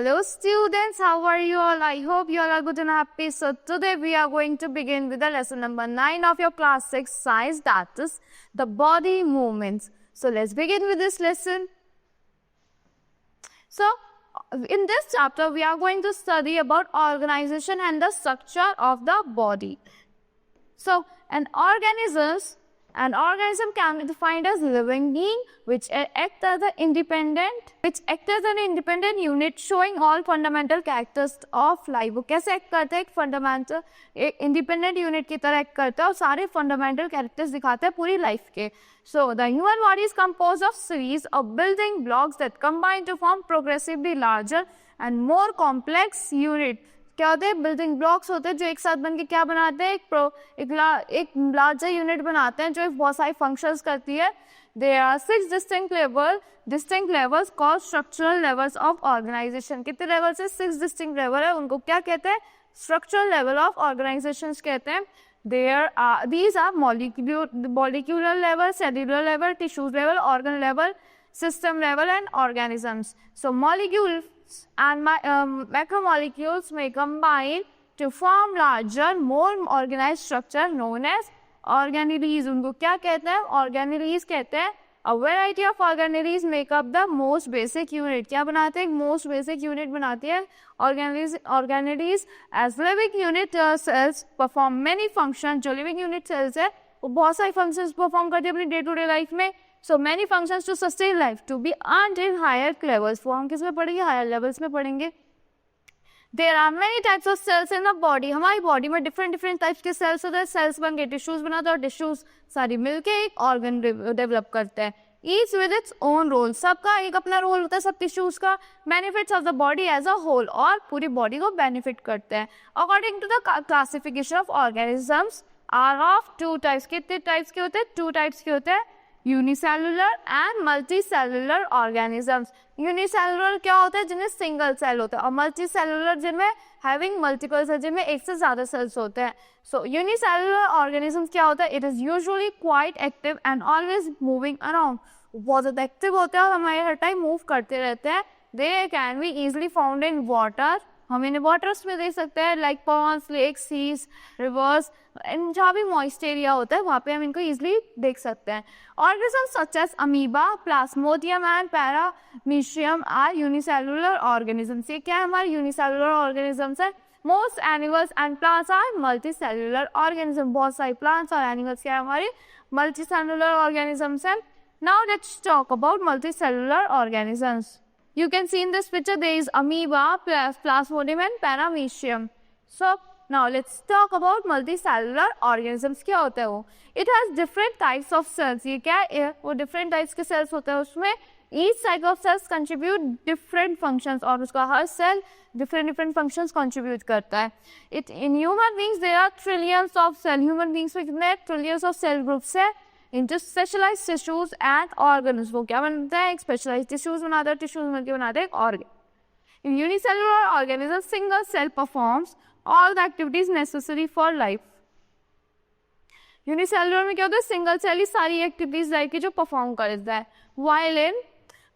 Hello students, how are you all? I hope you all are good and happy. So today we are going to begin with the lesson number 9 of your class 6 science, that is the body movements. So let's begin with this lesson. So in this chapter we are going to study about organization and the structure of the body. So an organism can be defined as living being which act as an independent unit showing all fundamental characters of life. वो कैसे act करता है? एक fundamental independent unit की तरह act करता है और सारे फंडामेंटल कैरेक्टर्स दिखाते हैं पूरी लाइफ के. So the human body is composed of series of building blocks that combine to form progressively larger and more complex unit. क्या होते हैं? बिल्डिंग ब्लॉक्स होते हैं जो एक साथ बनके क्या बनाते हैं? एक लार्जर यूनिट बनाते हैं जो बहुत सारी फंक्शंस करती है. There are 6 distinct levels called structural levels of organization. कितने लेवल से? 6 distinct level है. उनको क्या कहते हैं? Structural level of organizations कहते हैं. These are molecular level, cellular level, tissues level, organ level, system level and organisms. So molecules and macromolecules may combine to form larger, more organized structure known as organelles. उनको क्या कहते हैं? Organelles कहते हैं. A variety of organelles make up the most basic unit. क्या बनाते हैं? most basic unit बनाती है organelles. As living unit cells perform many functions. जो living unit cells है वो बहुत सारी functions perform करती है अपनी day to day life में. So many functions to sustain life to be earned in higher levels. वो हम किस में पढ़ेंगे? Higher levels में पढ़ेंगे. There are many types of cells in the body. हमारी body में different types के cells होते हैं. Cells बन के tissues बनाते हैं और tissues सारी मिलके एक organ develop करते हैं. Each with its own role. सबका एक अपना role होता है सब tissues का. Benefits of the body as a whole और पूरी body को benefit करते हैं. According to the classification of organisms are of 2 types. कितने types के होते हैं? 2 types के होते हैं. Unicellular and multicellular organisms. Unicellular क्या होता है? जिनमें सिंगल सेल होता है और मल्टीसेलुलर जिनमें हैविंग मल्टीपल सेल, जिनमें एक से ज़्यादा सेल्स होते हैं. सो यूनिसेलुलर ऑर्गेनिजम्स क्या होता है? It is usually quite active and always moving around. बहुत ज़्यादा एक्टिव होते हैं और हमारे हर टाइम मूव करते रहते हैं. They can be easily found in water. हम इन्हें वाटर्स में देख सकते हैं like ponds, lake, seas, rivers. जहाँ भी मॉइस्ट एरिया होता है वहाँ पे हम इनको इजीली देख सकते हैं. Organism such as amoeba, plasmodium and paramecium are unicellular organisms. ये क्या है? हमारे यूनिसेलुलर ऑर्गेनिजम्स है. Most animals and plants are multicellular organism. बहुत सारे प्लांट्स और एनिमल्स क्या है? हमारे मल्टीसेलुलर ऑर्गेनिजम्स हैं. Now let's talk about multicellular organisms. You can see in this picture there is amoeba, plasmodium and paramecium. So now let's talk about multicellular organisms. क्या होता है वो? It has different types of cells. ये क्या है? वो different types के cells होते हैं. उसमें each type of cells contribute different functions और उसका हर cell different functions contribute करता है. In human beings there are trillions of cells. Human beings में कितने trillions of cell groups है? into specialized tissues and organs. वो क्या बनता है? एक specialized tissues बनाते हैं, tissues मिलके बनाते हैं एक organ. In unicellular organisms, single cell performs all the activities necessary for life. Unicellular में क्या होता है? Single cell ही सारी activities life की जो perform करता है. While in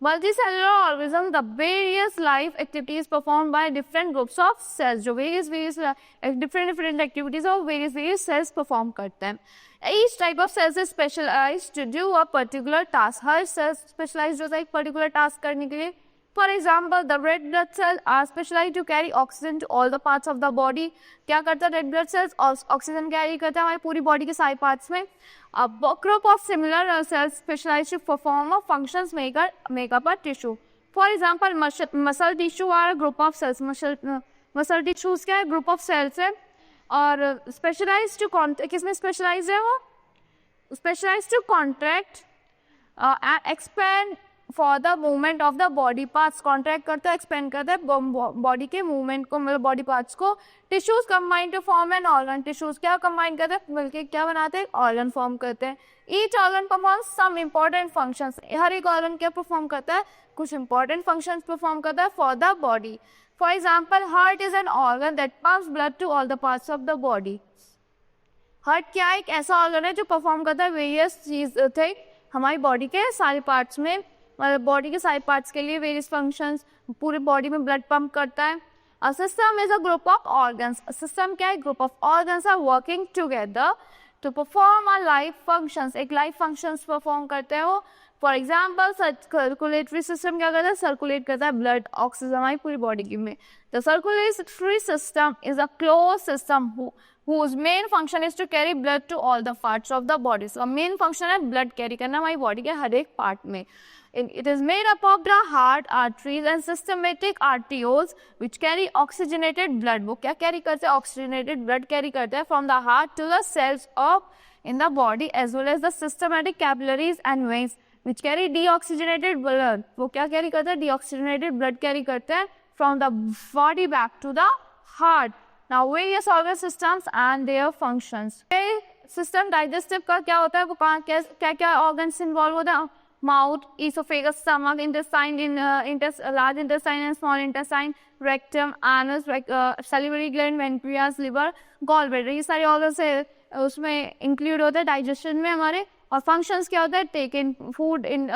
multicellular organisms, the various life activities performed by different groups of cells. जो various different activities of various cells perform करते हैं. Each type of cells is specialized to do a particular task. Her cell specialized होता है एक particular task करने के लिए. For example, the red blood cells are specialized to carry oxygen to all the parts of the body. क्या करता है red blood cells? Oxygen carry करता है हमारी पूरी body के सारे parts में. A group of similar cells specialized to perform functions make up a tissue. For example, muscle tissue are a group of cells. Muscle tissues क्या है? Group of cells है. और specialized to किसमें specialized है वो? Specialized to contract and expand for the movement of the body parts. Contract करता है, expand करता है body के movement को, मतलब body parts को. Tissues combine to form an organ. Tissues क्या combine करते हैं? मिलके क्या बनाते हैं? Organ form करते हैं. Each organ performs some important functions. हर एक organ क्या perform करता है? कुछ important functions perform करता है for the body. For example, heart is an organ that pumps blood to all the parts of the body. Heart क्या है? एक ऐसा organ है जो perform करता है various चीज़ हमारी body के सारे parts में, मतलब बॉडी के सारे पार्ट्स के लिए वेरियस फंक्शंस. पूरी बॉडी में ब्लड पंप करता है. A system is a group of organs. A system क्या है? Group of organs are working together to perform a life functions. एक life functions perform करते हैं वो. For example, circulatory system क्या करता है? Circulate करता है blood, oxygen हमारी पूरी body में. The circulatory system is a closed system whose main function is to carry blood to all the parts of the body. So main function है blood carry करना हमारी body के हर एक part में. It is made up of the heart, arteries and systematic arterioles which carry oxygenated blood. वो क्या carry करते हैं? Oxygenated blood carry करते हैं from the heart to the cells of in the body as well as the systematic capillaries and veins which carry deoxygenated blood. वो क्या carry करते हैं? Deoxygenated blood carry करते हैं from the body back to the heart. Now various organ systems and their functions. System digestive का क्या होता है? वो क्या क्या organs involve होता है? Mouth, esophagus, stomach, intestine, large intestine and small intestine, rectum, anus, salivary gland, pancreas, liver, gallbladder. ये सारे organs है उसमें include होते हैं digestion में हमारे. और functions क्या होता है? Take in food in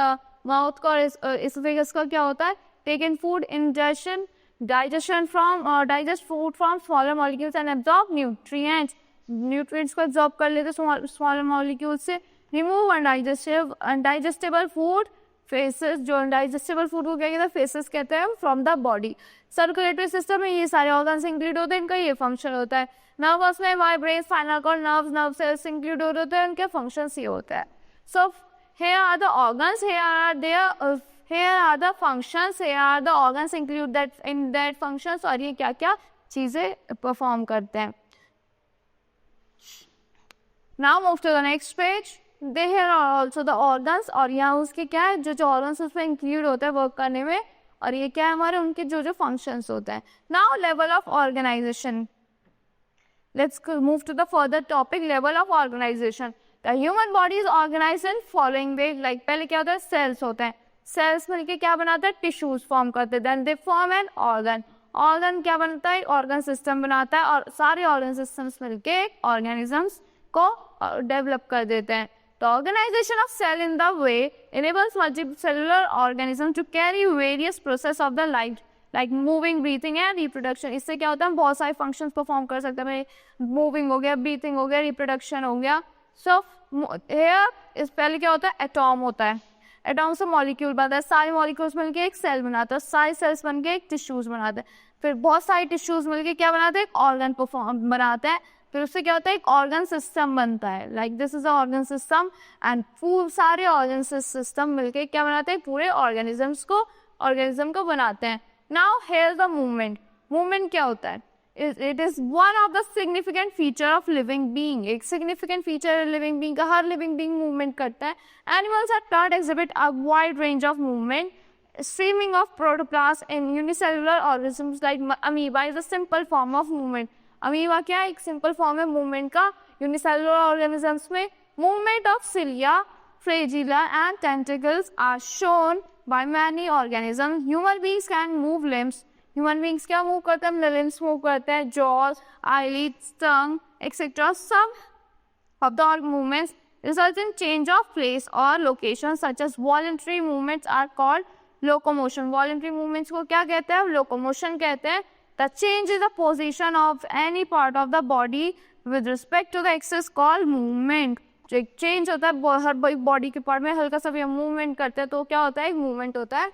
mouth का और esophagus का क्या होता है? Take in food, ingestion, digestion from digest food from smaller molecules and absorb nutrients. Nutrients को absorb कर लेते smaller molecules से. Remove undigestible food, faces, जो undigestible food को क्या कहते हैं? Faces कहते हैं from the body. Circulatory system में ये सारे organs include होते हैं, इनका ये function होता है. Nervous में हमारे brain, spinal cord, nerves, nerve cells include होते हैं, इनके functions ये होता है. So here are the organs, here are the functions, here are the organs include that in that functions और ये क्या क्या चीजें perform करते हैं. Now move to the next page. Here are also the organs और यहाँ उसके क्या है जो organs उसमें include होता है work करने में और ये क्या है हमारे उनके जो functions होते हैं. Now level of organization. Let's move to the further topic, level of organization. The human body is organized in following way. Like पहले क्या होता है? Cells होते हैं. Cells मिलके क्या बनाते हैं? Tissues form करते हैं. Then they form an organ. Organ क्या बनता है? Organ system बनाता है और सारे organ systems मिलके organisms को develop कर देते हैं. The organization of cell in the way enables multicellular organisms to carry various processes of the life like moving, breathing and reproduction. इससे क्या होता है? बहुत सारे functions perform कर सकते हैं. Moving हो गया, breathing हो गया, reproduction हो गया. So here इस पहले क्या होता है? Atom होता है. Atom से molecule बनता है. सारे molecules मिलके एक cell बनाता है. सारे cells बनके एक tissues बनाते हैं. फिर बहुत सारे tissues मिलके क्या बनाते हैं? एक organ बनाते हैं. फिर उससे क्या होता है? एक ऑर्गन सिस्टम बनता है. Like this is a organ system and सारे ऑर्गन सिस्टम मिलके क्या बनाते हैं? पूरे ऑर्गेनिज्म को बनाते हैं. Now here the movement. Movement क्या होता है? It is one of the significant feature of living being. एक सिग्निफिकेंट फीचर है लिविंग बीइंग का. हर लिविंग बीइंग मूवमेंट करता है. Animals are plant exhibit a wide range of movement. Streaming of protoplasts in unicellular organisms like amoeba is a simple form of movement. Amoeba क्या है? एक simple form है movement का. Unicellular organisms में movement of cilia, flagella and tentacles are shown by many organism. Human beings can move limbs. Human beings क्या move करते हैं? Limbs move करते हैं. Jaws, eyelids, tongue etcetera. Some of the movements result in change of place और location such as voluntary movements are called locomotion. Voluntary movements को क्या कहते हैं? लोकोमोशन कहते हैं. The change in the position of any part of the body with respect to the axis called movement. जो एक change होता है हर बॉडी के पार्ट में हल्का सा भी हम मूवमेंट करते हैं तो क्या होता है? एक मूवमेंट होता है.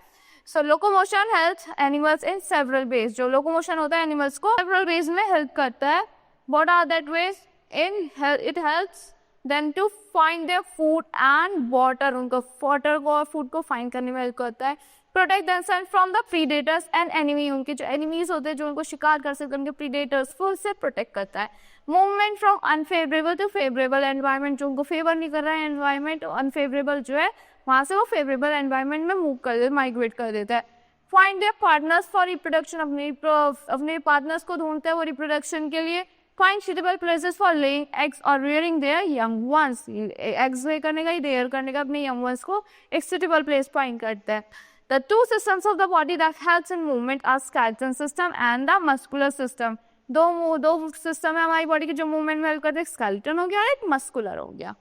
So locomotion helps animals in several ways. जो लोकोमोशन होता है एनिमल्स को सेवरल वेज में हेल्प करता है. What are that ways? It helps them to find their food and water. उनको वाटर को और फूड को फाइंड करने में हेल्प करता है. Protect themselves from the predators and enemy. उनके जो एनिमीज होते हैं जो उनको शिकार कर सकते हैं उनके प्रीडेटर्स को उससे प्रोटेक्ट करता है. Movement from unfavourable to favourable environment. जो उनको फेवर नहीं कर रहा है एनवायरनमेंट, अनफेवरेबल जो है वहाँ से वो फेवरेबल एनवायरनमेंट में मूव कर देता, माइग्रेट कर देता है. Find their partners for reproduction. अपने पार्टनर्स को ढूंढते हैं वो रिप्रोडक्शन के लिए. Find suitable places for laying eggs और rearing their young ones. Eggs lay करने का, रेयर करने का अपने यंग वंस को एक सुटेबल प्लेस फाइंड करता है. The two systems of the body that helps in movement are skeletal system and the muscular system. दो सिस्टम है हमारी बॉडी के जो मूवमेंट में हेल्प करते हैं. स्केलेटन हो गया और एक मस्कुलर हो गया.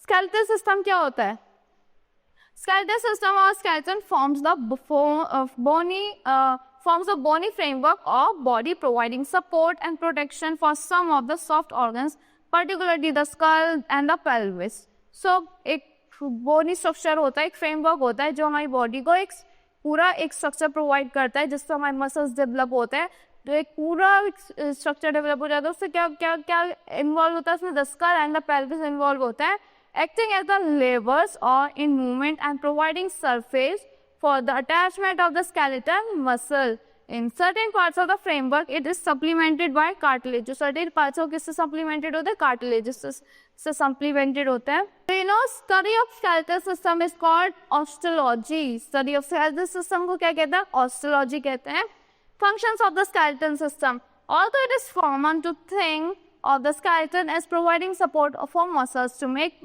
स्केलेटल सिस्टम क्या होता है? Skeletal system or skeleton forms the bony framework of body, providing support and protection for some of the soft organs, particularly the skull and the pelvis. So एक bony structure होता है, एक framework होता है जो हमारी body को एक पूरा एक structure provide करता है जिससे हमारे muscles develop होते हैं. तो एक पूरा structure develop हो जाता है, उससे क्या क्या क्या involve होता है उसमें, the skull and the pelvis involve होता है, acting as the levers or in movement and providing surface for the attachment of the skeletal muscle. In certain parts of the framework, it is supplemented by cartilage. जो certain parts हो किससे supplemented होता है? Cartilage से supplemented होता है. So, you know, study of skeletal system is called osteology. Study of skeletal system को क्या कहते हैं? Osteology कहते हैं. Functions of the skeleton system. Although it is common to think of the skeleton as providing support for muscles to make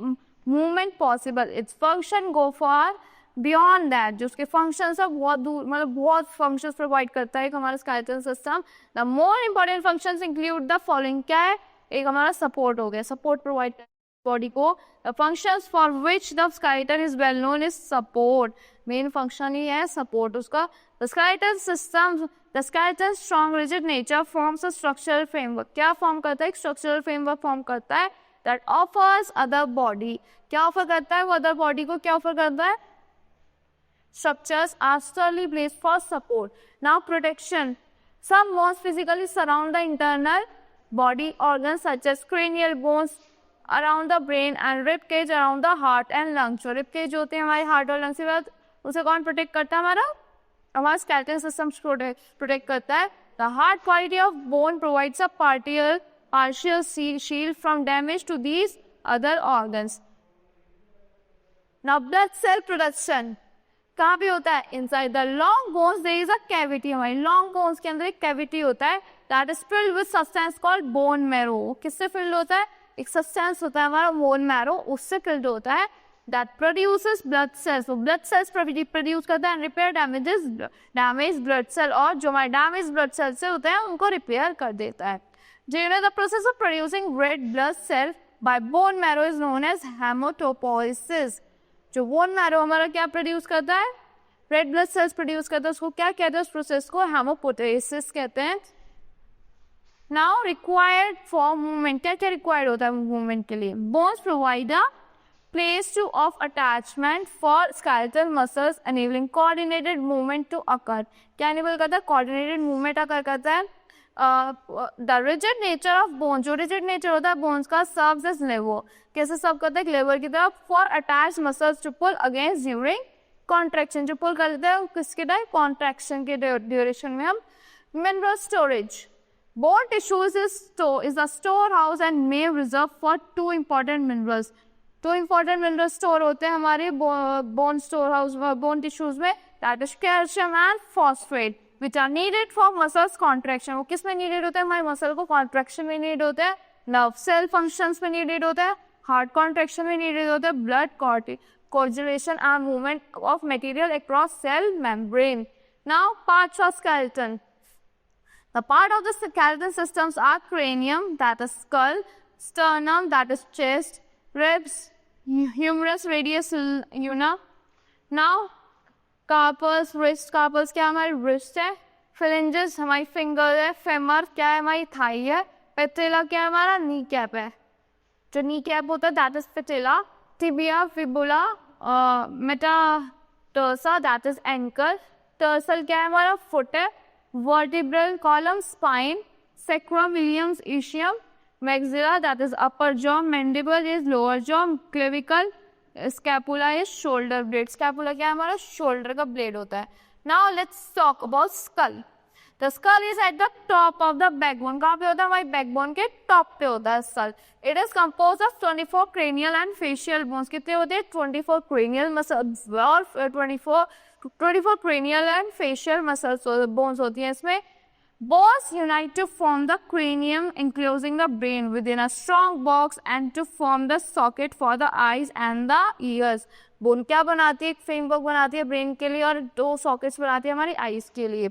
movement possible, its function go far beyond that. जो उसके functions है बहुत दूर, मतलब बहुत functions provide करता है हमारा skeleton system. The more important functions include the following. क्या है? एक हमारा support हो गया, support provide body को. The functions for which the skeleton is well known is support. Main function ही है support उसका. The skeleton system, the skeleton's strong rigid nature forms a structural framework. क्या form करता है? एक structural framework form करता है that offers other body. क्या offer करता है? वो other body को क्या offer करता है? Structures are solely placed for support. Now protection. Some bones physically surround the internal body organs such as cranial bones around the brain and rib cage around the heart and lungs. जो rib cage होते हैं हमारे heart और lungs के बाद उसे कौन protect करता है? हमारा skeleton system protect करता है. The hard quality of bone provides a partial shield from damage to these other organs. Now blood cell production. कहाँ पे होता है? Inside the long bones there is a cavity. हमारी long bones के अंदर एक cavity होता है that is filled with substance called bone marrow. किससे filled होता है? एक substance होता है हमारा bone marrow, उससे filled होता है that produces blood cells. वो blood cells produce करता है and repair damaged blood cell, और जो हमारे damaged blood cells से होते हैं उनको repair कर देता है. Do you know the process of producing red blood cell by bone marrow is known as hematopoiesis. जो बोन मैरो हमारा क्या प्रोड्यूस करता है? रेड ब्लड सेल्स प्रोड्यूस करता है, उसको क्या कहते हैं? उस प्रोसेस को हेमोपोइएसिस कहते हैं. Now required for movement. क्या क्या रिक्वायर्ड होता है मूवमेंट के लिए? Bones provide a place to of attachment for skeletal muscles enabling coordinated movement to occur. क्या एनेबल करता है? कोऑर्डिनेटेड मूवमेंट अकर करता है. The rigid nature of bone, जो रिजिड नेचर होता है बोन्स का, सर्व्स एज लेवर. कैसे सर्व करता है? लेवर की तरफ. For attach muscles to pull against during contraction. जो पुल करते हैं किसके टाइम? कॉन्ट्रैक्शन के ड्यूरेशन में. हम mineral storage. Bone tissues is a store house and may reserve for two important minerals. Two important mineral store होते हैं हमारे bone store house, bone tissues में. That is calcium and phosphate which are needed for muscles contraction. वो किस में needed होता है? हमारे मसल को contraction में need होता है, nerve cell functions में needed होता है, heart contraction में needed होता है, blood coagulation and movement of material across cell membrane. Now parts of skeleton. The part of the skeleton systems are cranium, that is skull, sternum, that is chest, ribs, humerus, radius, ulna. Now carpus, wrist. Carpus क्या हमारी wrist है. फिलेंजेस हमारी finger है. Femur क्या है? हमारी Thai है. पेटिला क्या है? हमारा नी कैप है. जो नी कैप होता है that is patella. Tibia, fibula, metatarsal that is ankle. Tarsal क्या है? हमारा फुट है. Vertebral column spine. Sacrum, Williams, ischium. Maxilla that is upper jaw. Mandible is lower jaw. Clavicle. Scapula is shoulder blade. Scapula क्या है? हमारा shoulder का blade होता है. Now let's talk about skull. The skull is at the top of the backbone. कहाँ पे होता है? हमारी बैकबोन के टॉप पे होता है skull. It is compose of 24 cranial and facial bones. कितने होते हैं? 24 क्रेनियल मसल्स और 24 cranial and facial muscles bones होती हैं इसमें. Bones unite to form the cranium enclosing the brain within a strong box and to form the socket for the eyes and the ears. Bone क्या बनाती है? एक framework बनाती है brain के लिए और दो sockets बनाती है हमारी eyes के लिए.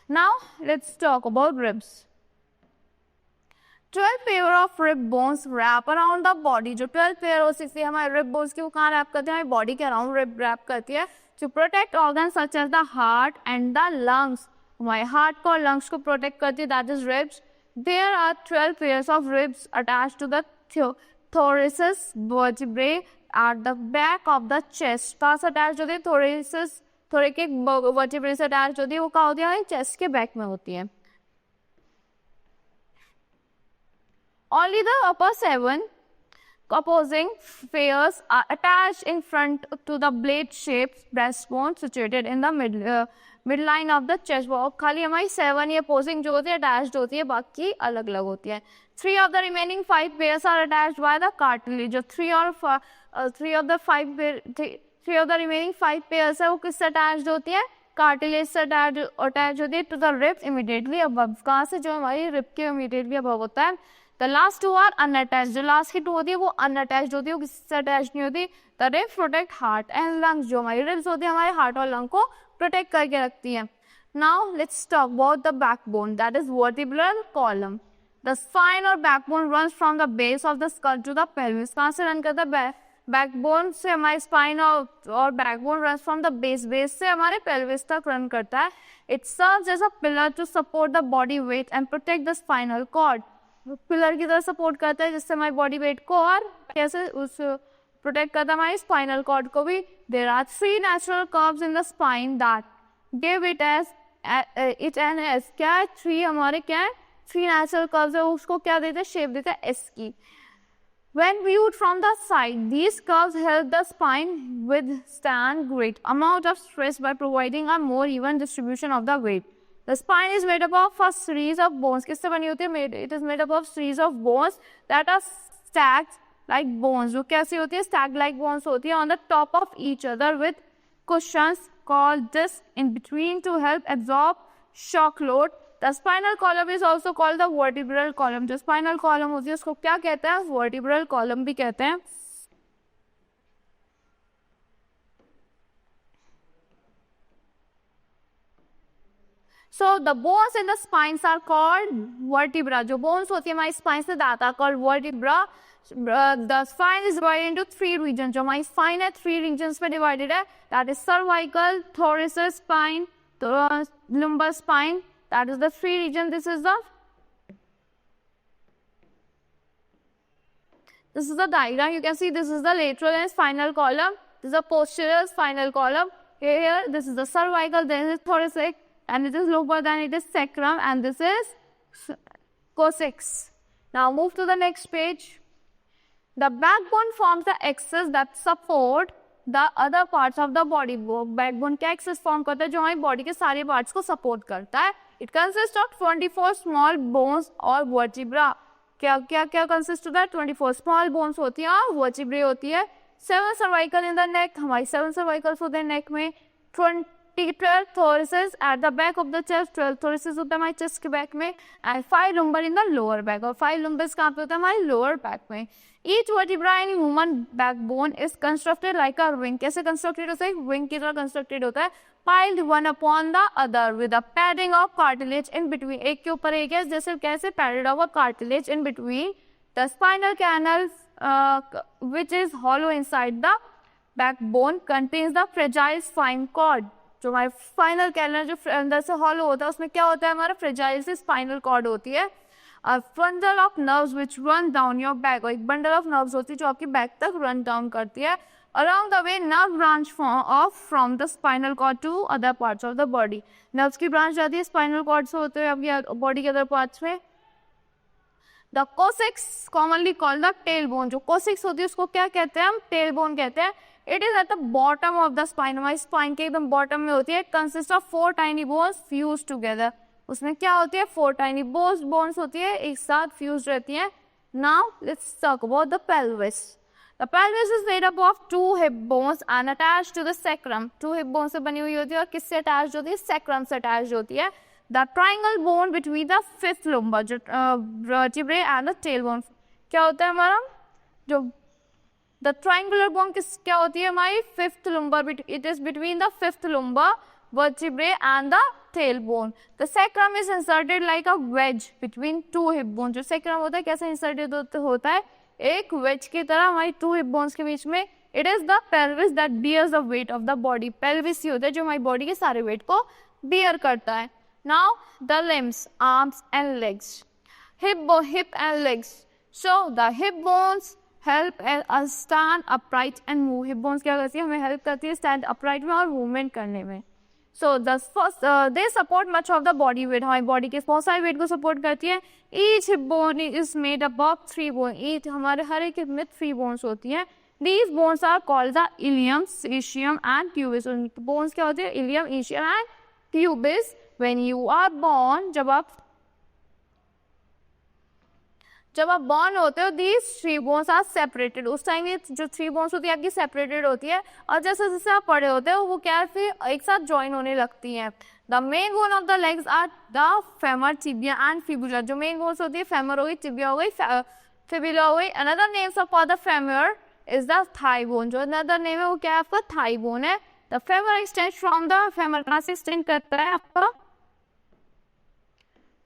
Now let's talk about ribs. 12 pair of rib bones wrap around the body. जो 12 पेयर हो सकती है हमारे रिब बोन्स की, वो कहाँ रैप करते हैं? हमारी बॉडी के अराउंड रिब रैप करती है to protect organ such as the heart and the lungs. हमारे हार्ट को और लंग्स को प्रोटेक्ट करती है, that is ribs. There are 12 pairs of ribs attached to the thoracic vertebrae at the back of the chest. कहाँ से attach होती है? thoracic vertebrae से अटैच होती है. वो कहाँ होती है? चेस्ट के बैक में होती है. Only the upper 7 opposing pairs are attached in front to the blade-shaped breastbone situated in the midline of the chest. वो खाली हमारी 7 ही opposing जो होती है attached होती है, बाकी अलग अलग होती है. 3 of the remaining 5 pairs are attached by the cartilage. जो 3 of the remaining 5 pairs है वो किससे attached होती है? कार्टिलेज से attached होती है to the ribs immediately above. कहाँ से? जो हमारी rib के immediately above होता है. The last 2 are unattached. जो last की 2 होती है वो unattached होती है, वो किससे attached नहीं होती. The ribs protect heart and lungs. जो हमारी ribs होती है हमारे heart और lung को protect करके रखती है. Now let's talk about the backbone, that is vertebral column. The spine or backbone runs from the base of the skull to the pelvis. कहाँ से run करता है? बैकबोन से हमारी स्पाइन और backbone run from the base से हमारे pelvis तक रन करता है. It serves as a pillar to support the body weight and protect the spinal cord. Pillar की तरह सपोर्ट करता है जिससे हमारी बॉडी वेट को और कैसे उस प्रोटेक्ट करता है हमारी स्पाइनल कॉर्ड को भी. There are 3 natural curves in the spine that give it an S. क्या है? 3 हमारे क्या है? 3 नेचुरल कर्व्स है, उसको क्या देते हैं? शेप देते हैं एस की. When viewed from the side, these curves help the spine withstand great amount of stress by providing a more even distribution of the weight. The spine is made up of a series of bones. किससे बनी होती है? It is made up of series of bones that are stacked like bones. जो कैसी होती है? Stacked like bones होती है on the top of each other with cushions called discs in between to help absorb shock load. The spinal column is also called the vertebral column. जो spinal column होती है उसको क्या कहते हैं? Vertebral column भी कहते हैं. So the bones in the spines are called vertebra. जो bones होती है हमारी spine से that are called vertebra. The spine is divided into 3 regions. जो हमारी spine है 3 regions में divided है. That is cervical, thoracic spine, lumbar spine. That is the 3 regions. This is the diagram. You can see this is the lateral and spinal column. This is the posterior spinal column. Here, this is the cervical, then it is thoracic, and it is lumbar, then it is sacrum, and this is coccyx. Now move to the next page. The backbone forms the axis that support the other parts of the body. Backbone क्या axis form करता है? जो हमारी body के सारे parts को support करता है. It consists of 24 small bones or vertebra. क्या consist होता है? 24 small bones होती है और vertebrae होती है. 7 cervical in the neck. हमारी 7 cervicals होते हैं neck में. 12 thoraces at the back of the chest. 12 thoraces होता है हमारी chest के back में. And 5 lumbar in the lower back. और 5 lumbars कहाँ पे होता है? हमारी lower back में. Each vertebra in human backbone is constructed like a wing. कैसे constructed होता है? Wing की तरह constructed होता है. Piled one upon the other with a padding of cartilage in between. एक के ऊपर एक है, जैसे कैसे padded over cartilage in between. The spinal canal, which is hollow inside the backbone, contains the fragile spine cord. जो हमारे spinal canal जो अंदर से hollow होता है उसमें क्या होता है? हमारा fragile से spinal cord होती है. A bundle of nerves which run down your back. और एक bundle of nerves होती है जो आपकी back तक run down करती है. Along the way, nerve branch off from the spinal cord to other parts of the body. Nerves की branch जाती है spinal cord से होते हुए आपकी body के other parts में. The coccyx, commonly called the tailbone. जो coccyx होती है उसको क्या कहते हैं? हम tailbone कहते हैं. It is at the bottom of the spine. हमारी spine के एकदम bottom में होती है. It consists of 4 tiny bones fused together. उसमें क्या होती है? 4 tiny bones होती है, एक साथ fused रहती हैं. Now let's talk about the pelvis. The pelvis is made up of 2 hip bones and attached to the sacrum. 2 hip bones से बनी हुई होती है और किससे attached होती है? Sacrum से attached होती है. The triangle bone between the 5th lumbar, जो vertebrae and the tailbone. क्या होता है हमारा? जो the triangular bone क्या होती है हमारी? 5th lumbar. It is between the 5th lumbar vertebrae and the tailbone. The sacrum is inserted like a wedge between two hip bones. जो sacrum होता है कैसे inserted होता है, एक wedge की तरह हमारी two hip bones के बीच में. It is the pelvis that bears the weight of the body. Pelvis ही होता है जो हमारी body के सारे weight को bear करता है. Now the limbs, arms and legs. Hip and legs. So the hip bones help us stand upright and move. Hip bones क्या करती है, हमें help करती है stand upright में और movement करने में. So the first they support much of the body weight. हमारी body के बहुत सारे weight को support करती है. Each hip bone is made up of 3 bones. Each हमारे हर एक hip में 3 bones होती हैं. These bones are called the ilium, ischium and pubis. Bones क्या होते हैं, ilium, ischium and pubis. When you are born, जब आप बॉर्न होते हो, these 3 bones are separated. उस टाइम ये जो 3 bones होती है आपकी सेपरेटेड होती है, और जैसे जैसे आप बड़े होते हो वो क्या फिर एक साथ ज्वाइन होने लगती हैं. The main bone of the legs are the femur, tibia and fibula. जो मेन बोन्स होती है, femur हो गई, tibia हो गई, fibula हो गई. Another name for the femur is the thigh bone. जो another name है वो क्या है आपका thigh bone है. The femur extends from the femur, कहाँ से extend करता है आपका,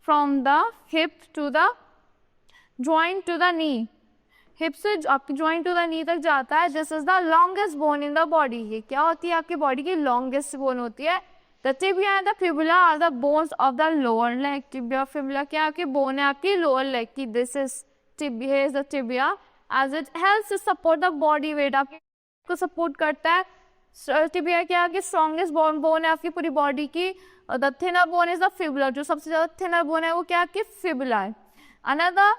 from the hip to the joint to the knee. Hip से आपकी joint to the knee तक जाता है. This is the longest bone in the body. ये क्या होती है आपकी बॉडी की longest bone होती है. The tibia and the fibula are the bones of the lower leg. Tibia और fibula क्या आपकी bone है आपकी lower leg की. This is tibia, is the tibia, as it helps to support the body weight. आपको support करता है. Tibia क्या आपकी strongest bone है आपकी पूरी body की. The thinner bone is the fibula. जो सबसे ज़्यादा thinner bone है वो क्या आपकी fibula है. Another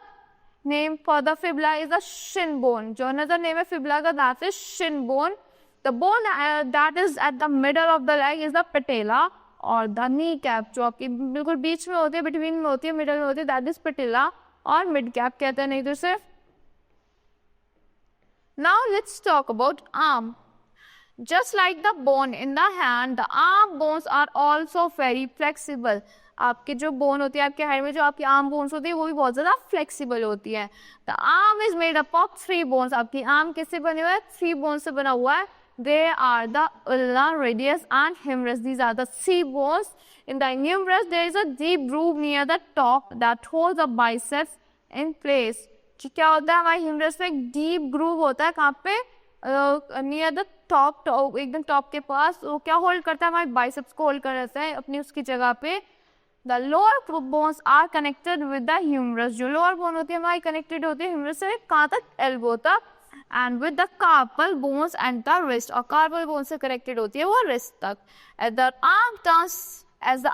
name for the fibula is the shin bone. जो another name है fibula का, that is shin bone. The bone that is at the middle of the leg is the patella और the kneecap. जो आपकी बिल्कुल बीच में होती है, between में होती है, middle में होती है, that is patella और mid cap कहते हैं नहीं तो सिर्फ. Now let's talk about arm. Just like the bone in the hand, the arm bones are also very flexible. आपके जो बोन होती है आपके हेड में, जो आपकी आर्म बोन्स होती है वो भी बहुत ज़्यादा फ्लेक्सिबल होती है. The arm is made up of 3 bones. आपकी आर्म किससे बने हुआ है, 3 बोन्स से बना हुआ है. They are the ulnar, radius and humerus. These are the 3 bones. In the humerus there is a deep groove near the top that holds the biceps in place. क्या होता है हमारे ह्यूमरस में एक डीप ग्रूव होता है, कहाँ पे, नियर द टॉप, एकदम टॉप के पास. वो क्या होल्ड करता है, हमारे बाइसेप्स को होल्ड कर रहता है अपनी उसकी जगह पे. The lower bones are connected with the humerus. जो lower bone होती है हमारी connected होती है humerus से कहाँ तक, elbow तक, and with the carpal bones and the wrist. और carpal bones से connected होती है वो wrist तक. As the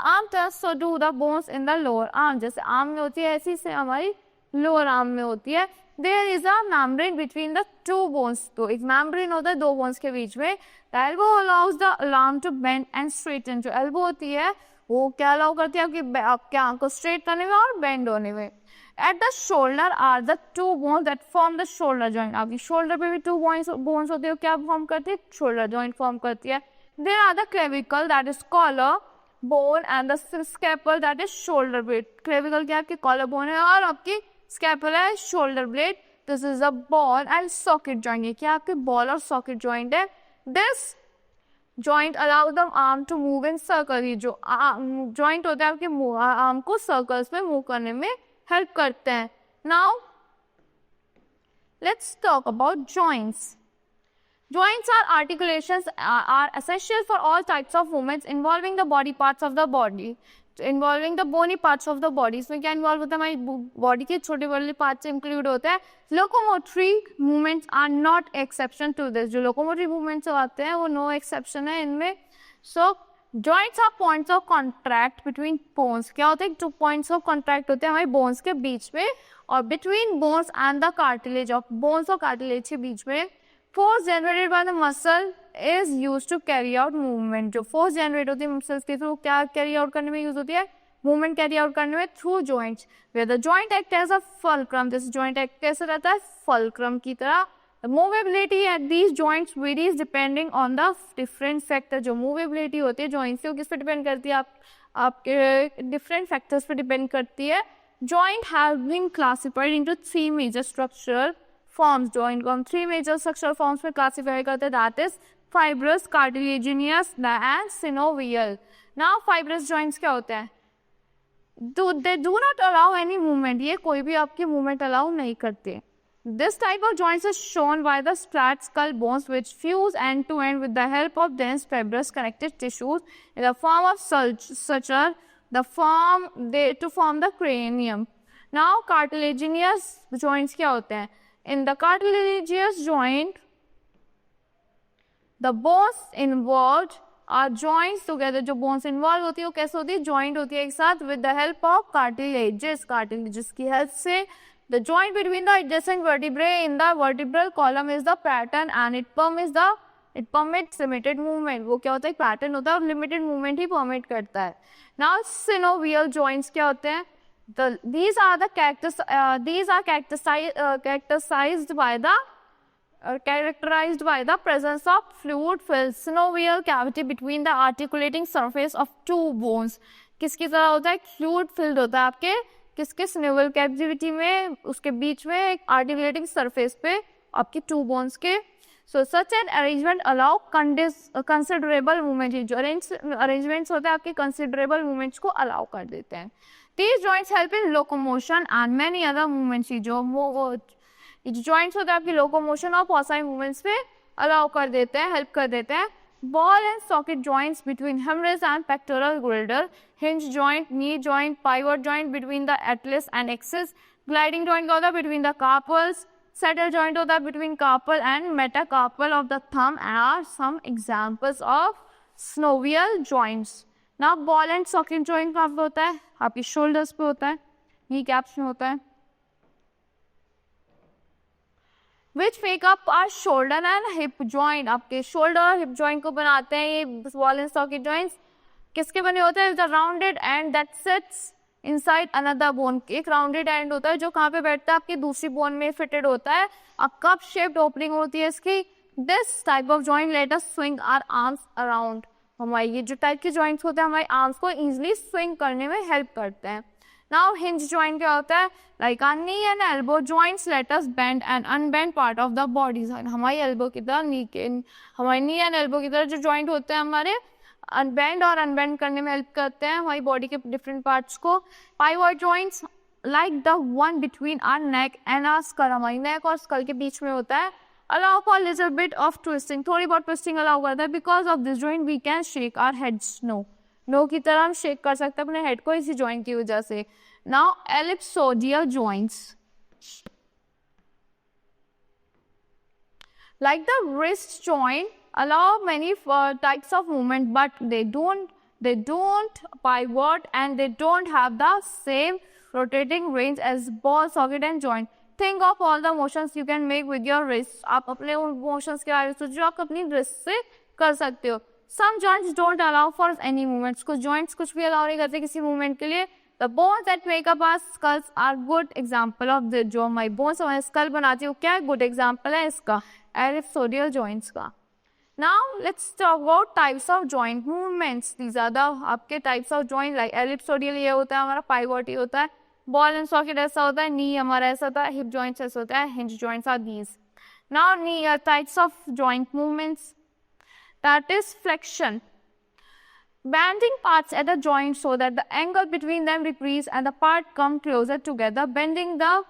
arm turns, so do the bones in the lower arm. जैसे arm में होती है ऐसी से हमारी lower arm में होती है. There is a membrane between the 2 bones. तो एक membrane होता है 2 bones के बीच में. The elbow allows the arm to bend and straighten. जो elbow होती है वो क्या अलाउ करती है आपके आंख को स्ट्रेट करने में और बेंड होने में. At the shoulder are the 2 bones that form the shoulder joint. आपकी शोल्डर पे भी 2 बोन्स होती है, क्या फॉर्म करती है, शोल्डर जॉइंट फॉर्म करती है. There are the clavicle that is collar bone and the scapula that is shoulder blade. Clavicle क्या आपकी कॉलर बोन है और आपकी स्कैपल है shoulder blade. This is a ball and socket joint. ये क्या आपके बॉल और सॉकेट जॉइंट है. This joint allow the arm to move in circle. ये जो जॉइंट होता है आपके आर्म को सर्कल्स में मूव करने में हेल्प करते हैं. Now let's talk about joints. Joints are articulations are essential for all types of movements involving the body parts of the body. Involving the bony parts of the body. इसमें क्या involve होता है, हमारी body के छोटे बड़े parts include होते हैं. Locomotory movements are not exception to this. जो लोकोमोटरी मूवमेंट्स आते हैं वो नो एक्सेप्शन है इनमें. So joints are points of contract between bones. क्या होते हैं, 2 पॉइंट्स ऑफ कॉन्ट्रैक्ट होते हैं हमारे बोन्स के बीच में और between bones and the cartilage of bones और कार्टिलेज के बीच में. Force generated by the muscle is used to carry out movement. जो force generate होती है muscles के थ्रू क्या carry out करने में यूज होती है, movement carry out करने में through joints. Where the joint act as a fulcrum. जैसे joint act कैसे रहता है, fulcrum की तरह. The mobility at these joints varies depending on the different factors. जो mobility होती है joints से वो किस पे depend करती है, आपके different factors पे depend करती है. Joint have been classified into 3 major structural forms. Joint को हम 3 मेजर स्ट्रक्चरल फॉर्म्स में क्लासीफाई करते हैं. That is fibrous, cartilaginous and synovial. Now fibrous joints क्या होते हैं? They do not allow any movement. ये कोई भी आपकी movement allow नहीं करते. This type of joints is shown by the flat skull bones which fuse end to end with the help of dense fibrous connective tissues in the form of suture, to form the cranium. Now cartilaginous joints क्या होते हैं? In the cartilaginous joint, the bones involved are joints together. जो bones involved होती है वो कैसे होती है? Joint होती है एक साथ with the help of cartilages. Cartilages की help से the joint between the adjacent vertebrae in the vertebral column is the pattern and it permits limited movement. वो क्या होता है? Pattern होता है और limited movement ही permit करता है. Now synovial joints क्या होते हैं? These are characterized by the presence of fluid-filled synovial cavity between the articulating surface of two bones. किसकी तरह होता है? Fluid-filled होता है आपके किसके synovial cavity में, उसके बीच में एक articulating surface पे आपकी two bones के. So such an arrangement allow considerable movement. जो arrangements होते हैं आपके considerable movements को allow कर देते हैं. These joints help in locomotion and many other movements. जो joints होते हैं आपकी locomotion और बहुत सारे movements पे allow कर देते हैं, help कर देते हैं. Ball and socket joints between humerus and pectoral girdle, hinge joint, knee joint, pivot joint between the atlas and axis, gliding joint होता है between the carpals, saddle joint होता है between carpal and metacarpal of the thumb are some examples of synovial joints. Now ball and socket joint कहाँ पे होता है? आपकी shoulders पे होता है, knee caps में होता है. Which make up our shoulder and hip joint. आपके shoulder और hip joint को बनाते हैं ये ball and socket joints. किसके बने होते हैं? The rounded end that sits inside another bone. एक rounded end होता है जो कहाँ पे बैठता है? आपकी दूसरी bone में fitted होता है. A cup shaped opening होती है इसकी. This type of joint let us swing our arms around. हमारे ये जो type के joints होते हैं हमारे arms को easily swing करने में help करते हैं. Now hinge joint क्या होता है? Like our knee and elbow joints let us bend and unbend part of the body. हमारी elbow की तरह हमारी knee and elbow की तरह जो joint होते हैं हमारे unbend और unbend करने में help करते हैं हमारी body के different parts को. Pivot joints like the one between our neck and our skull. हमारी neck और skull के बीच में होता है. Allow for a little bit of twisting. थोड़ी बहुत twisting allow करता है. Because of this joint we can shake our heads. No की तरह हम shake कर सकते हैं अपने head को इसी joint की वजह से. Now ellipsoidal joints. Like the wrist joint allow many types of movement but they don't pivot and they don't have the same rotating range as ball, socket and joint. Think of all the motions you can make with your wrist. आप अपने उन motions के बारे में सोचो आप अपनी wrist से कर सकते हो. Some joints don't allow for any movements. कुछ joints कुछ भी allow नहीं करते किसी movement के लिए. The bones that make up our skulls are good example of the जो हमारी bones हमारे skull बनाती है वो क्या है? Good example है इसका ellipsoidal joints का. Now let's talk about types of joint movements. These are the आपके types of joint like ellipsoidal ये होता है हमारा, pivot ये होता है, ball and socket ऐसा होता है, knee हमारा ऐसा होता है, hip joints ऐसा होता है, hinge joints are these. Now knee types of joint movements. That is flexion. Bending parts at the joint so that the angle between them decrease and the part come closer together. Bending the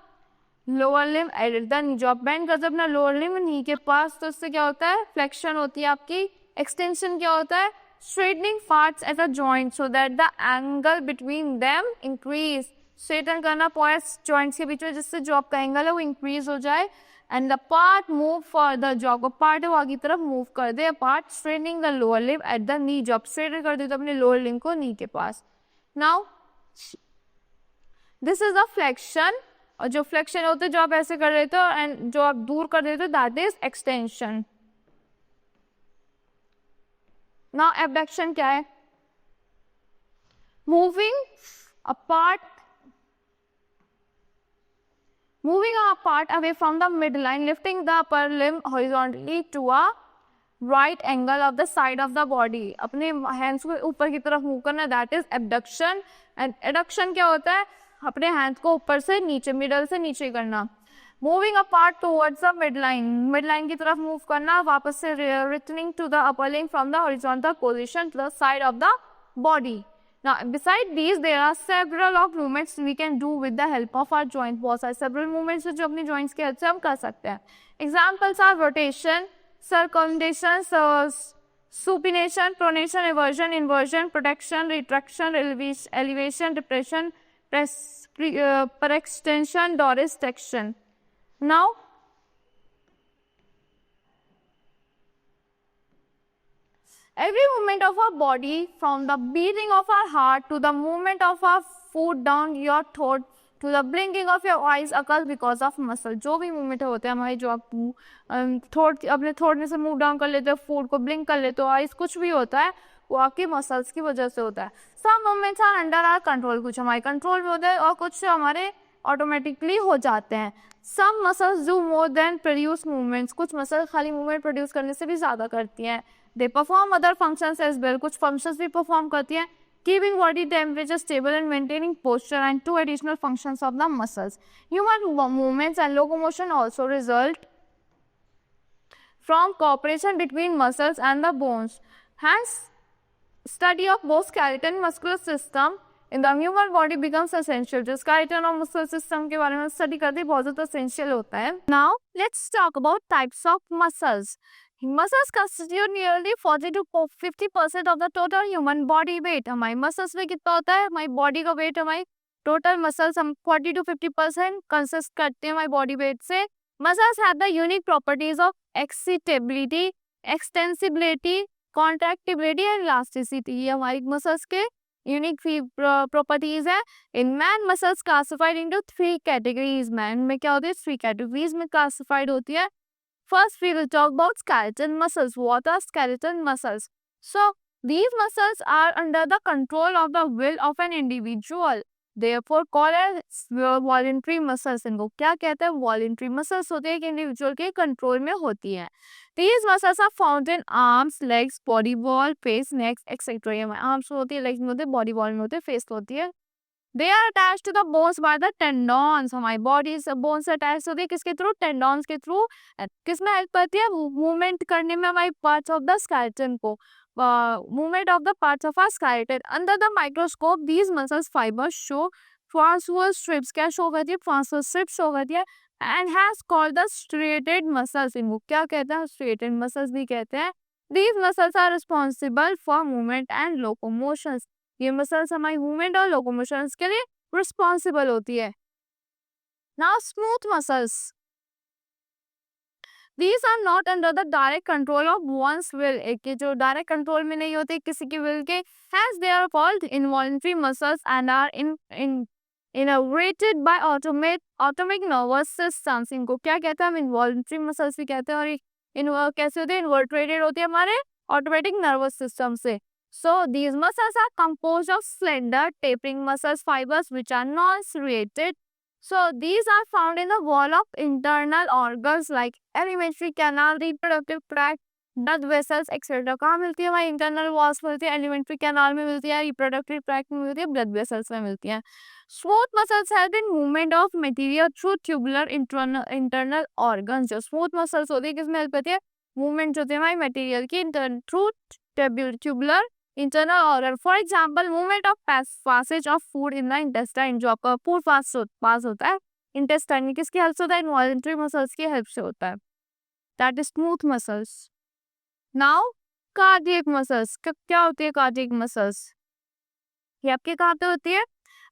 lower limb at the knee. जो आप bend करते हो अपना lower limb knee के पास तो उससे क्या होता है? Flexion होती है आपकी. Extension क्या होता है? Straightening parts at the joint so that the angle between them increase. Straighten करना points joints के बीच में जिससे जो आपका angle है वो increase हो जाए. And the part move further. जो आपको part है वो आगे तरफ move कर दे. Part straightening the lower limb at the knee. जो आप straighten कर दे तो अपने lower limb को knee के पास. Now, this is the flexion. और जो flexion होते हैं जो आप ऐसे कर देते हो and जो आप दूर कर देते हो that is extension. Now, abduction क्या है? Moving apart away from the midline, lifting the upper limb horizontally to a right angle of the side of the body. अपने hands को ऊपर की तरफ move करना, that is abduction. And adduction क्या होता है? अपने hands को ऊपर से नीचे, middle से नीचे करना. Moving apart towards the mid line की तरफ मूव करना, वापस से returning to the upper limb from the horizontal position to the side of the body. Now, beside these, there are several of movements we can do with the help of our joint. बहुत सारे several movements जो अपनी joints के help से हम कर सकते हैं. Examples are rotation, circumambulation, supination, pronation, eversion, inversion, protection, retraction, elevation, depression, perextension, dorsiflexion. Now, every movement of our body, from the beating of our heart to the movement of our foot down your throat to the blinking of your eyes, occurs because of muscle. जो भी movement होते हैं हमारे, जो आप thought अपने thought में से मूव डाउन कर लेते हो, फूट को ब्लिंक कर लेते हो, आइज, कुछ भी होता है वो आपकी मसल्स की वजह से होता है. Some movements are under our control, कुछ हमारे कंट्रोल में होते हैं और कुछ हमारे ऑटोमेटिकली हो जाते हैं. Some muscles do more than produce movements, कुछ मसल खाली मूवमेंट प्रोड्यूस करने से भी ज़्यादा करती हैं. They perform other functions as well, कुछ functions भी perform करती हैं, keeping body temperature stable and maintaining posture, and two additional functions of the muscles. Human movements and locomotion also result from cooperation between muscles and the bones. Hence, study of both skeleton and muscular system in the human body becomes essential. जो skeleton और muscular system के बारे में study करते हैं बहुत ज़्यादा essential होता है. Now, let's talk about types of muscles. Muscles constitute nearly 40 to 50% of the total human body weight. हमारी muscles में कितना होता है, हमारी body का weight, हमारी total muscles हम 40 to 50% consist करते हैं हमारी body weight से. Muscles have the unique properties of excitability, extensibility, contractibility and elasticity. ये हमारी muscles के unique properties है. In man, muscles classified into 3 categories. Man में क्या होती है, 3 categories में classified होती है. First, we will talk about skeleton muscles. What are skeleton muscles? So, these muscles are under the control of the will of an individual. Therefore, called as voluntary muscles. इनको क्या कहते हैं? Voluntary muscles होते हैं कि individual के control में होती हैं. These muscles are found in arms, legs, body wall, face, neck, etc. ये arms में होती है, legs में होती है, body wall में होती है, face होती है. They are attached to the bones by the tendons. हमारी body से bones attached होती है किसके थ्रू? Tendons के थ्रू. किस में हेल्प करती है? मूवमेंट करने में हमारी parts of the skeleton को. Movement of the parts of our skeleton. Under the microscope, these muscles fibers show transverse strips. क्या show करती है? Transverse strips show करती है. And has called the striated muscles. इनको क्या कहते हैं? Striated muscles भी कहते हैं. These muscles are responsible for movement and locomotions. ये मसल्स हमारी मूवमेंट और लोकोमोशंस के लिए रिस्पॉन्सिबल होती है. Now smooth muscles, these are not under the direct control of one's will. एक जो डायरेक्ट कंट्रोल में नहीं होते किसी की विल के, has they are called involuntary muscles and are innervated by autonomic nervous systems. इनको क्या कहते हैं? हम इनवॉलंटरी मसल्स भी कहते हैं. और कैसे होते हैं? इन्वर्टेड होते हैं हमारे ऑटोमेटिक नर्वस सिस्टम से. So, these muscles are composed of slender, tapering muscle fibers which are non-striated. So, these are found in the wall of internal organs like alimentary canal, reproductive tract, blood vessels, etc. कहाँ मिलती है? हमारी internal walls मिलती है, alimentary canal में मिलती है, reproductive tract में मिलती है, blood vessels में मिलती है. Smooth muscles help in movement of material through tubular internal organs. जो smooth muscles होती है किसमें help करती है? Movement होती है हमारी material की through tubular internal organ. For example, movement of passage of food in the intestine. जो आपका फूड पास होता है इंटेस्टाइन में, किसकी हेल्प से होता है? इनवॉलंटरी मसल्स की हेल्प से होता है. That is smooth muscles. Now cardiac muscles. क्या होती है कार्डियक मसल्स? ये आपके कहाँ पे होती है?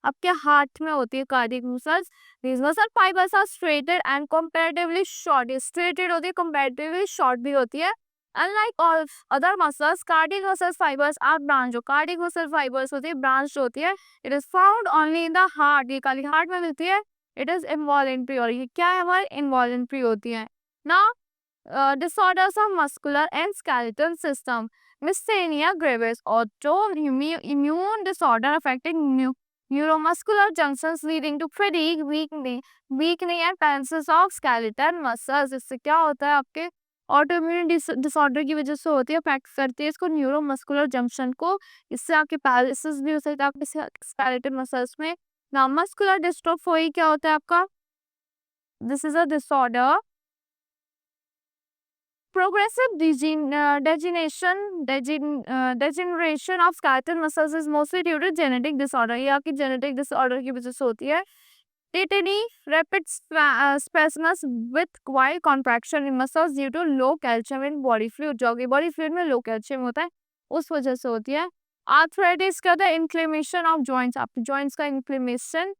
आपके हार्ट में होती है cardiac muscles. These muscle fibers are straighted and comparatively short. Straighted होती है, comparatively short भी होती है. Unlike all other muscles, cardiac muscle fibers are branched. जो cardiac muscle fibers होती है branched होती है. It is found only in the heart. ये खाली heart में मिलती है. It is involuntary. और ये क्या है? हमारे involuntary होती है. Now, disorders of muscular and skeletal system. Myasthenia gravis, autoimmune disorder affecting neuromuscular junctions leading to fatigue, weakening and paralysis of skeleton muscles. इससे क्या होता है? आपके ऑटोइम्यून डिसऑर्डर की वजह से होती है, अफेक्ट करती है इसको न्यूरोमस्कुलर जंक्शन को. इससे आपके पैरालिसिस भी हो सकता है आपके स्केलेटल मसल्स में. ना मस्कुलर डिस्ट्रोफी क्या होता है आपका? this is a disorder. Progressive degeneration of skeletal muscles is mostly due to genetic disorder. ये आपकी genetic disorder की वजह से होती है. Tetany, rapid spasms with quiet contraction in muscles due to low calcium in body fluid. जो कि body fluid में low calcium होता है, उस वजह से होती है. Arthritis का होता है inflammation of joints, आपके joints का inflammation.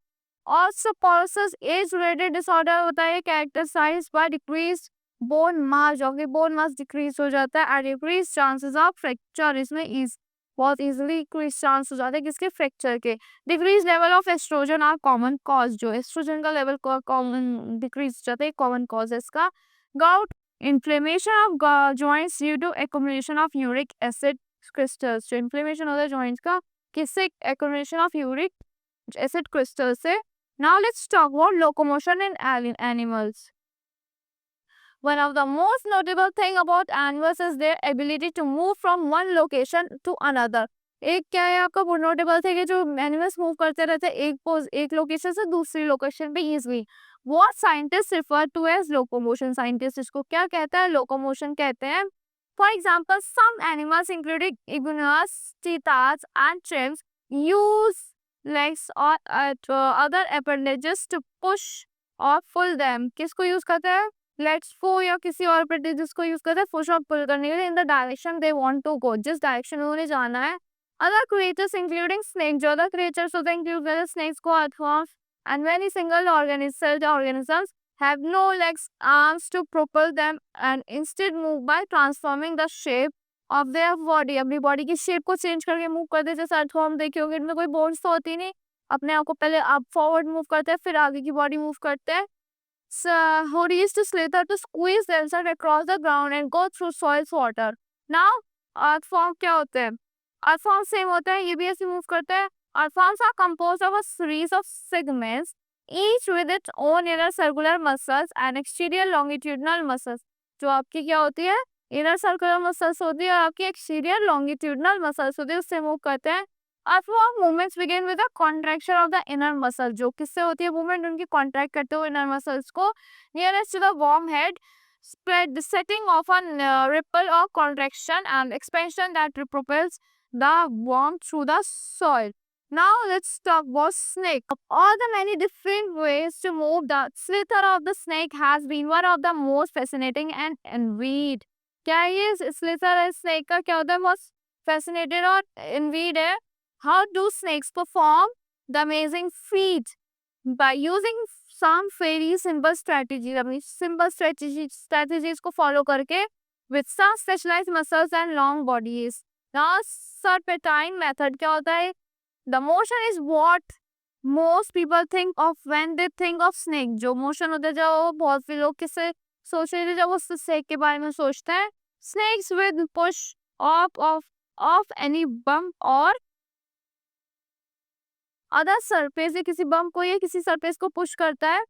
Osteoporosis age-related disorder होता है, characterized by decreased bone mass, जो कि bone mass decrease हो जाता है and decreased chances of fracture. इसमें बहुत easily increase chance हो जाता है किसके fracture के. Decreased level of estrogen are common cause, जो estrogen का level common decrease हो जाता है, common cause है इसका. Gout, inflammation of joints due to accumulation of uric acid crystals. जो inflammation होता है joints का किससे, accumulation of uric acid crystals से. Now let's talk about locomotion in animals. One of the most notable thing about animals is their ability to move from one location to another. एक क्या है आपका notable थे कि जो animals move करते रहते हैं एक लोकेशन से दूसरी लोकेशन पे easily. What scientists refer to as locomotion. Scientist इसको क्या कहता है, लोकोमोशन कहते हैं. For example, some animals including iguanas, cheetahs and chimps use legs or other appendages to push or pull them. किसको यूज करते हैं, लेट्स को या किसी और appendages को यूज करते हैं पुश और पुल करने के लिए in the direction they want to go, जिस डायरेक्शन में उन्हें जाना है. अदर क्रिएचर्स इंक्लूडिंग स्नेक, जो अदर क्रिएचर्स होते हैं इंक्लूड करते हैं स्नेक्स को, earthworms and many single organisms have no legs, arms to propel them and instead move by transforming the shape of their body. अपनी बॉडी की shape को change करके मूव करते हैं. जैसे अर्थवर्म देखिए होंगे, इनमें कोई बोन्स तो होती नहीं, अपने आप को पहले आप फॉरवर्ड मूव करते हैं फिर आगे की बॉडी मूव करते हैं. Who used to slither to squeeze themselves across the ground and go through soil water. Now, earthworm क्या होते हैं, earthworm सेम होता है, ये भी ऐसे मूव करते हैं. Earthworms are composed of a series of segments, each with its own inner circular muscles and exterior longitudinal muscles. जो आपकी क्या होती है, inner circular muscles होती है और आपकी exterior longitudinal muscles होती है, उससे मूव करते हैं. Earthworm movements begin with a contraction of the inner muscle. जो किससे होती है मूवमेंट, उनकी कॉन्ट्रैक्ट करते हुए inner muscles को nearest to the worm head, spread the setting of a ripple or contraction and expansion that propels the worm through the soil. Now let's talk about snake. Of all the many different ways to move, the slither of the snake has been one of the most fascinating and envied. क्या ये slither है snake का, क्या होता है, most fascinated और envied है. How do snakes perform the amazing feat? By using some very simple strategies. अपनी simple strategies को follow करके with some specialized muscles and long bodies. Now, serpentine method क्या होता है? The motion is what most people think of when they think of snake. जो motion होता है, जो बहुत से लोग किससे सोच रहे थे जब उस snake के बारे में सोचते हैं. Snakes with push of any bump or other surface, किसी बम को या किसी सरफेस को पुश करता है,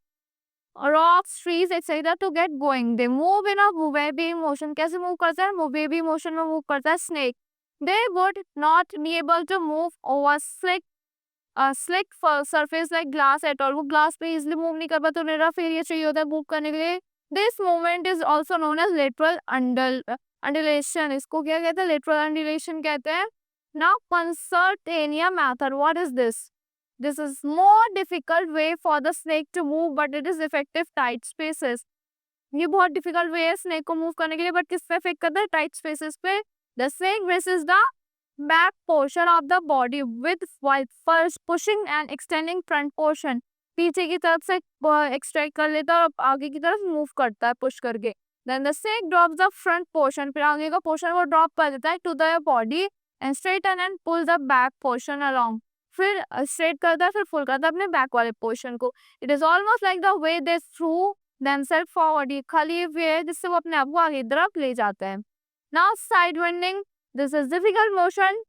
rocks, trees etcetera to get going. They move in a wavy motion. कैसे मूव करता है, वेवी मोशन में मूव करता है snake. They would not be able to move over slick surface like glass at all. वो glass पे easily move नहीं कर पाते, उन्हें रफ एरिया चाहिए होता है मूव करने के लिए. This movement is also known as lateral undulation. इसको क्या कहते हैं, लेटरल अंडुलेशन कहते हैं. Now concertina method, what is this? This is more difficult way for the snake to move, but it is effective tight spaces. ये बहुत difficult way है snake को move करने के लिए, but किस पे effect करता है, tight spaces पे. The snake braces the back portion of the body with while first pushing and extending front portion. पीछे की तरफ से extract कर लेता है और आगे की तरफ move करता है push करके. Then the snake drops the front portion. फिर आगे का portion वो drop कर देता है to the body and straighten and pull the back portion along. फिर स्ट्रेट करता है, फिर फुल करता है अपने बैक वाले पोर्शन को. It is almost like the way they throw themself forward. ये खाली वे है जिससे वो अपने आप को आगे तरफ ले जाते हैं. Now sidewinding, this is difficult motion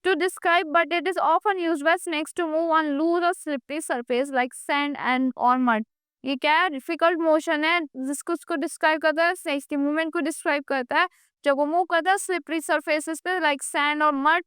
to describe but it is often used by snakes to move on loose और slippery surface like sand and और मड. ये क्या है, डिफिकल्ट मोशन है जिसको उसको डिस्क्राइब करता है, स्नेक्स की मूवमेंट को डिस्क्राइब करता है जब वो मूव करता है स्लिपरी सरफेसेस पे लाइक सैंड और mud.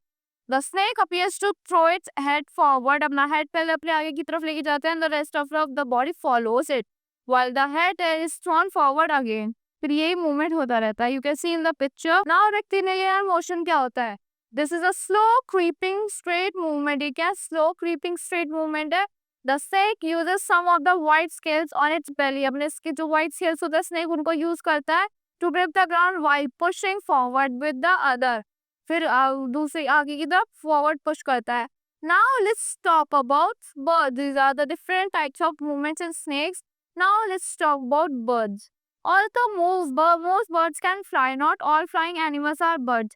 The snake appears to throw its head forward. अपना head पहले अपने आगे की तरफ लेके जाते हैं and the rest of the body follows it. while the head is thrown forward again. फिर यही मूवमेंट होता रहता है. You can see in the picture. Now rectilinear motion क्या होता है? This is a slow creeping straight movement. ये क्या slow creeping straight movement है? The snake uses some of the white scales on its belly. अपने इसके जो white scales होते हैं snake उनको use करता है to grip the ground while pushing forward with the other. फिर दूसरी आगे की तरफ forward push करता है. Now let's talk about birds. These are the different types of movements in snakes. Now let's talk about birds. Although most birds can fly, not all flying animals are birds.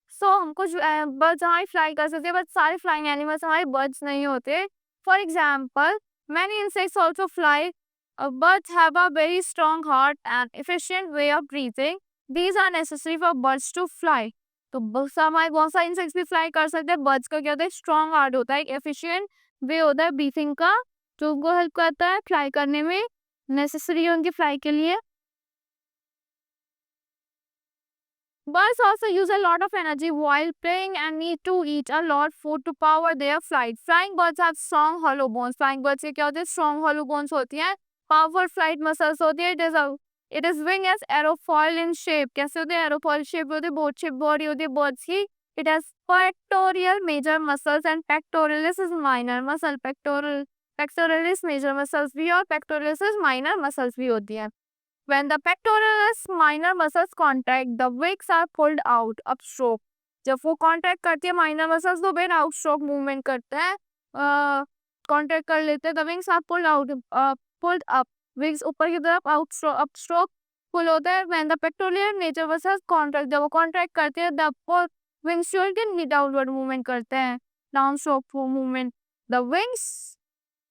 So हमको birds हमारी fly कर सकते हैं, but सारे flying animals हमारे birds नहीं होते. For example, many insects also fly. Birds have a very strong heart and efficient way of breathing. These are necessary for birds to fly. तो हमारे बहुत सारे इंसेक्ट्स भी फ्लाई कर सकते हैं. बर्ड्स का क्या होता है? स्ट्रॉन्ग हार्ट होता है, एफिशिएंट वे होता है ब्रीथिंग का, जो उनको हेल्प करता है फ्लाई करने में, नेसेसरी है उनकी फ्लाई के लिए. Birds also use a lot of energy while playing and need to eat a lot food to power their flight. Flying birds have strong hollow bones. Flying birds के क्या होते हैं? Strong hollow bones होती हैं. Powerful flight muscles होती है. It is wing as aerofoil in shape. कैसे होते हैं? Aerofoil shape होती है. Boat shape body होती है birds की. It has pectoral major muscles and pectoralis is minor muscle. Pectoralis major muscles भी और pectoralis is minor muscles भी होती हैं. When the pectoralis minor muscles contract, the wings are pulled out upstroke. जब वो contract करती है minor muscles तो फिर outstroke movement करते हैं, contract कर लेते हैं. The wings are pulled up. Wings ऊपर की तरफ upstroke pull होता है. When the pectoral major muscles contract, जब वो contract करते हैं, the wings के downward movement करते हैं, downstroke movement. The wings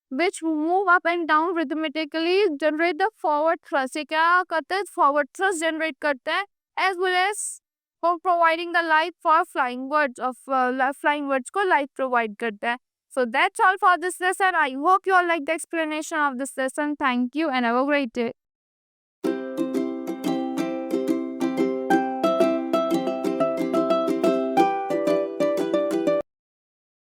which move up and down rhythmically generate the forward thrust. ये क्या करते हैं? Forward thrust generate करते हैं, as well as for providing the light for flying birds को light provide करते हैं. So that's all for this lesson. I hope you all like the explanation of this lesson. Thank you and have a great day.